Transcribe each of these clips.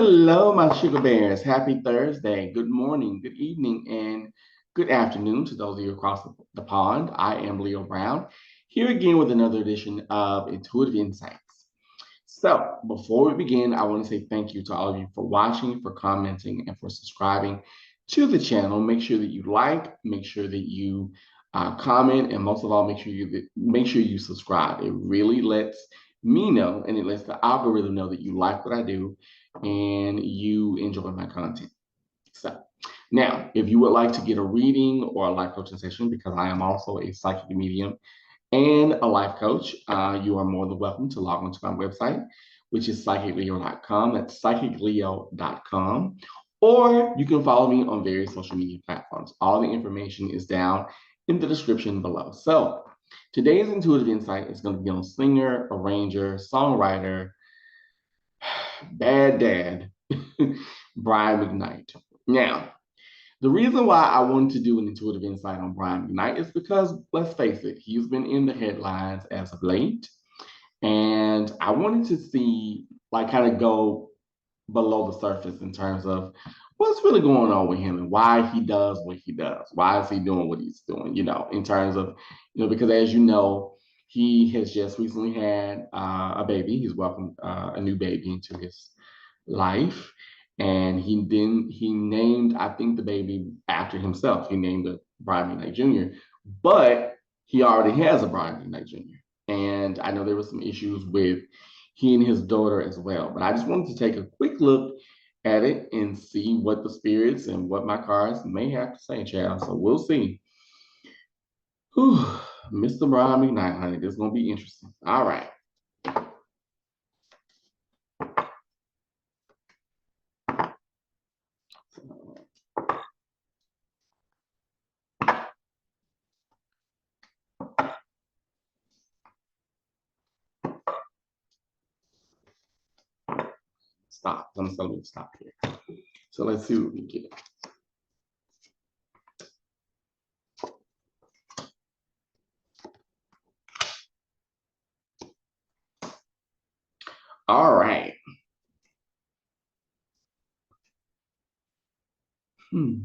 Hello, my sugar bears. Happy Thursday. Good morning, good evening, and good afternoon to those of you across the pond. I am Leo Brown, here again with another edition of Intuitive Insights. So, before we begin, I want to say thank you to all of you for watching, for commenting, and for subscribing to the channel. Make sure that you like, make sure that you comment, and most of all, make sure you subscribe. It really lets me know, and it lets the algorithm know that you like what I do and you enjoy my content. So now, if you would like to get a reading or a life coaching session, because I am also a psychic medium and a life coach, you are more than welcome to log onto my website, which is psychicleo.com. That's psychicleo.com. Or you can follow me on various social media platforms. All the information is down in the description below. So today's intuitive insight is going to be on singer, arranger, songwriter, bad dad, Brian Mcknight. Now, the reason why I wanted to do an intuitive insight on Brian Mcknight is because, let's face it, he's been in the headlines as of late. And I wanted to see, like, kind of go below the surface in terms of what's really going on with him and why he does what he does. Why is he doing what he's doing, in terms of, because as you know, he has just recently had a baby. He's welcomed a new baby into his life. And he named, I think, the baby after himself. He named it Brian McKnight Jr., but he already has a Brian McKnight Jr. And I know there were some issues with he and his daughter as well. But I just wanted to take a quick look at it and see what the spirits and what my cards may have to say, child. So we'll see. Whew, Mr. Brian McKnight, honey, this is going to be interesting. All right. Stop. I'm just going to stop here. So let's see what we get. All right. Well,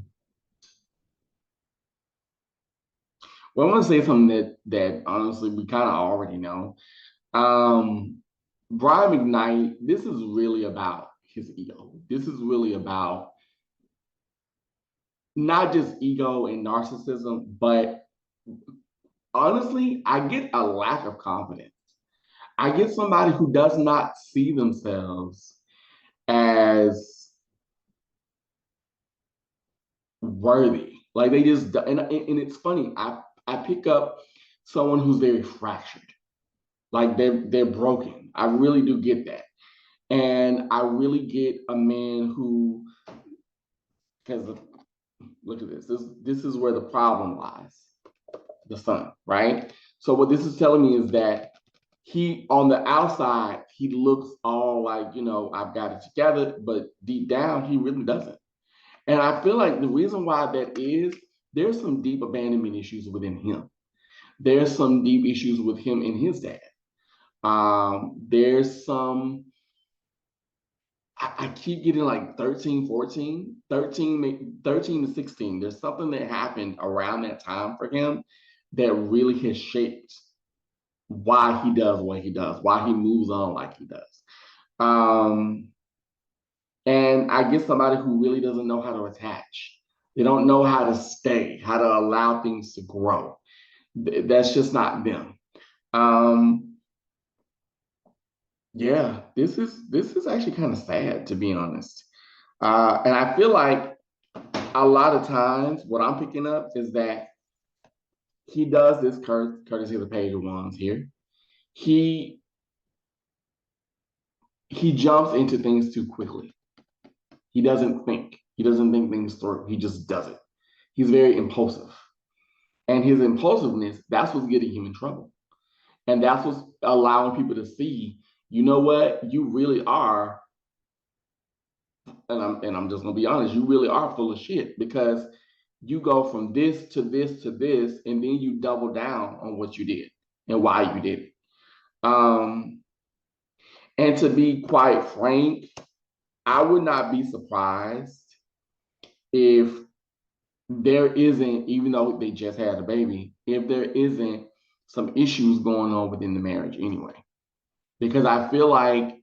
I want to say something that honestly we kind of already know. Um, Brian McKnight, this is really about his ego. This is really about not just ego and narcissism, but honestly, I get a lack of confidence. I get somebody who does not see themselves as worthy. Like they just, and it's funny. I pick up someone who's very fractured. Like they're broken. I really do get that. And I really get a man who, because look at this. This is where the problem lies. The sun, right? So what this is telling me is that he on the outside, he looks all like, I've got it together, but deep down, he really doesn't. And I feel like the reason why that is, there's some deep abandonment issues within him. There's some deep issues with him and his dad. There's some, I keep getting like 13, 14, 13 to 16. There's something that happened around that time for him that really has shaped why he does what he does, why he moves on like he does. And I get somebody who really doesn't know how to attach. They don't know how to stay, how to allow things to grow. That's just not them. Yeah, this is actually kind of sad, to be honest. And I feel like a lot of times what I'm picking up is that he does this courtesy of the Page of Wands here. He jumps into things too quickly. He doesn't think. He doesn't think things through. He just does it. He's very impulsive. And his impulsiveness, that's what's getting him in trouble. And that's what's allowing people to see, you know what, you really are, and I'm just gonna be honest, you really are full of shit, because you go from this to this to this, and then you double down on what you did and why you did it. And to be quite frank, I would not be surprised if there isn't, even though they just had a baby, if there isn't some issues going on within the marriage anyway. Because I feel like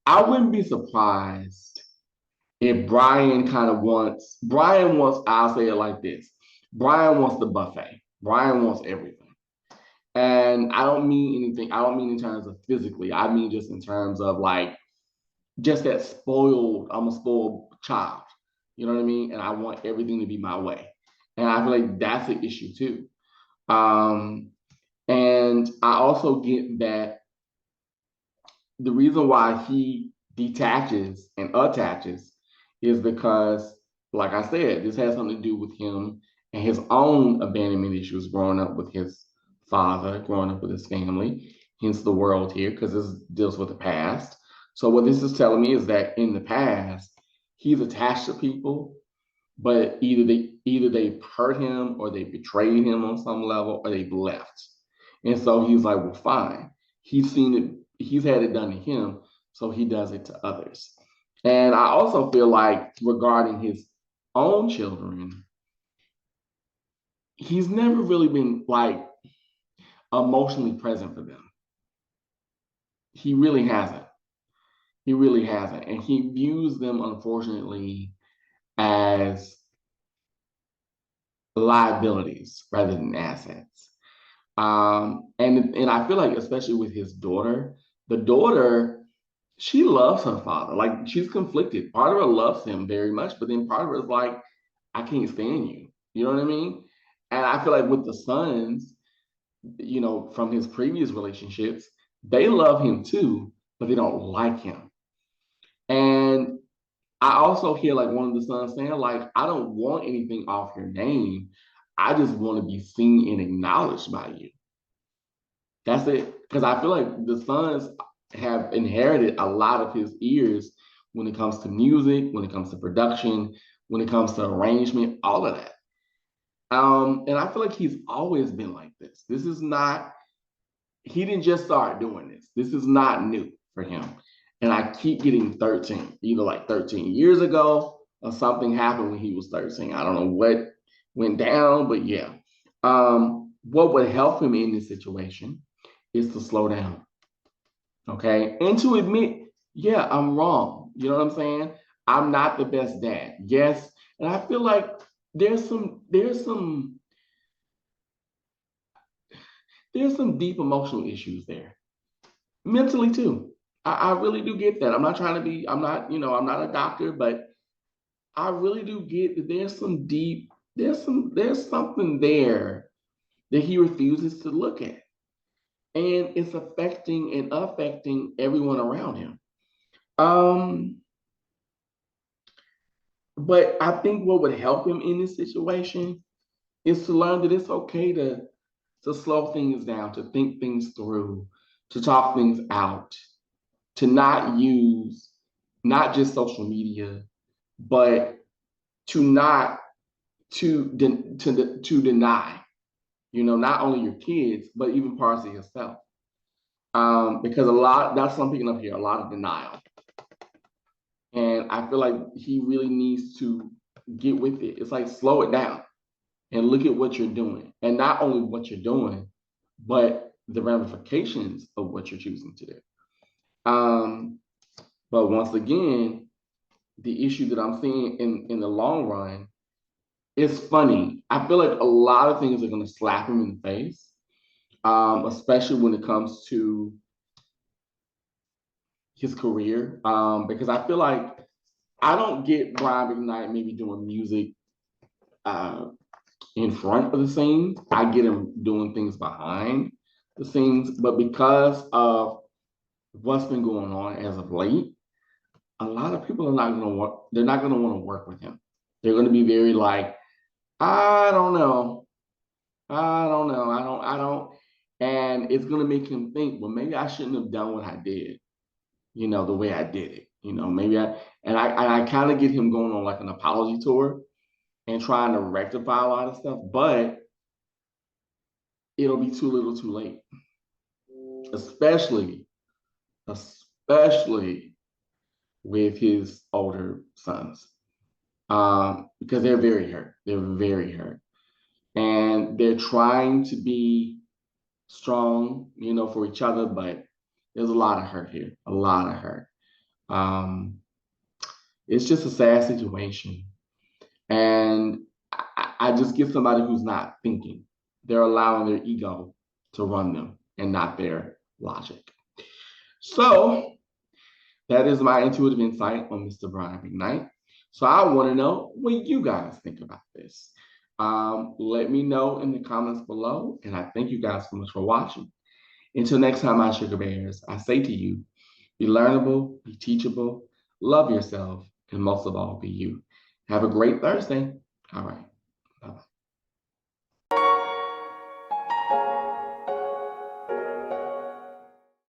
I wouldn't be surprised if Brian wants, I'll say it like this. Brian wants the buffet. Brian wants everything. And I don't mean anything, I don't mean in terms of physically. I mean just in terms of like just that spoiled, I'm a spoiled child. You know what I mean? And I want everything to be my way. And I feel like that's an issue too. Um, and I also get that the reason why he detaches and attaches is because, like I said, this has something to do with him and his own abandonment issues growing up with his father, growing up with his family, hence the world here, because this deals with the past. So, what this is telling me is that in the past, he's attached to people, but either they hurt him or they betrayed him on some level or they've left. And so he's like, well, fine. He's seen it, he's had it done to him, so he does it to others. And I also feel like regarding his own children, he's never really been like emotionally present for them. He really hasn't. He really hasn't. And he views them, unfortunately, as liabilities rather than assets. And I feel like especially with his daughter, the daughter, she loves her father. Like she's conflicted. Part of her loves him very much, but then part of her is like, I can't stand you. You know what I mean? And I feel like with the sons, from his previous relationships, they love him too, but they don't like him. And I also hear like one of the sons saying, like, I don't want anything off your name. I just want to be seen and acknowledged by you. That's it. Because I feel like the sons have inherited a lot of his ears when it comes to music, when it comes to production, when it comes to arrangement, all of that. And I feel like he's always been like this. This is not, he didn't just start doing this. This is not new for him. And I keep getting 13, either like 13 years ago or something happened when he was 13. I don't know what went down, but yeah. What would help him in this situation is to slow down, okay? And to admit, yeah, I'm wrong. You know what I'm saying? I'm not the best dad. Yes. And I feel like there's some there's some deep emotional issues there. Mentally too. I really do get that. I'm not trying to be, I'm not a doctor, but I really do get that there's something there that he refuses to look at. And it's affecting everyone around him. Um, but I think what would help him in this situation is to learn that it's okay to slow things down, to think things through, to talk things out, to not use not just social media, but to not to deny, not only your kids, but even parts of yourself. Because a lot that's something up here, a lot of denial. And I feel like he really needs to get with it. It's like slow it down and look at what you're doing. And not only what you're doing, but the ramifications of what you're choosing to do. Um, but once again, the issue that I'm seeing in the long run is funny. I feel like a lot of things are going to slap him in the face, especially when it comes to his career. Because I feel like I don't get Brian Mcknight maybe doing music uh, in front of the scenes. I get him doing things behind the scenes, but because of what's been going on as of late, a lot of people are not going to work. They're not going to want to work with him. They're going to be very like, I don't know, I don't know, I don't, and it's going to make him think, well, maybe I shouldn't have done what I did, the way I did it. Maybe I kind of get him going on like an apology tour and trying to rectify a lot of stuff, but it'll be too little too late, especially especially with his older sons, because they're very hurt. They're very hurt. And they're trying to be strong, for each other, but there's a lot of hurt here, a lot of hurt. Um, it's just a sad situation. And I just get somebody who's not thinking. They're allowing their ego to run them and not their logic. So that is my intuitive insight on Mr. Brian McKnight. So I want to know what you guys think about this. Let me know in the comments below. And I thank you guys so much for watching. Until next time, my sugar bears, I say to you, be learnable, be teachable, love yourself, and most of all, be you. Have a great Thursday. All right. Bye-bye.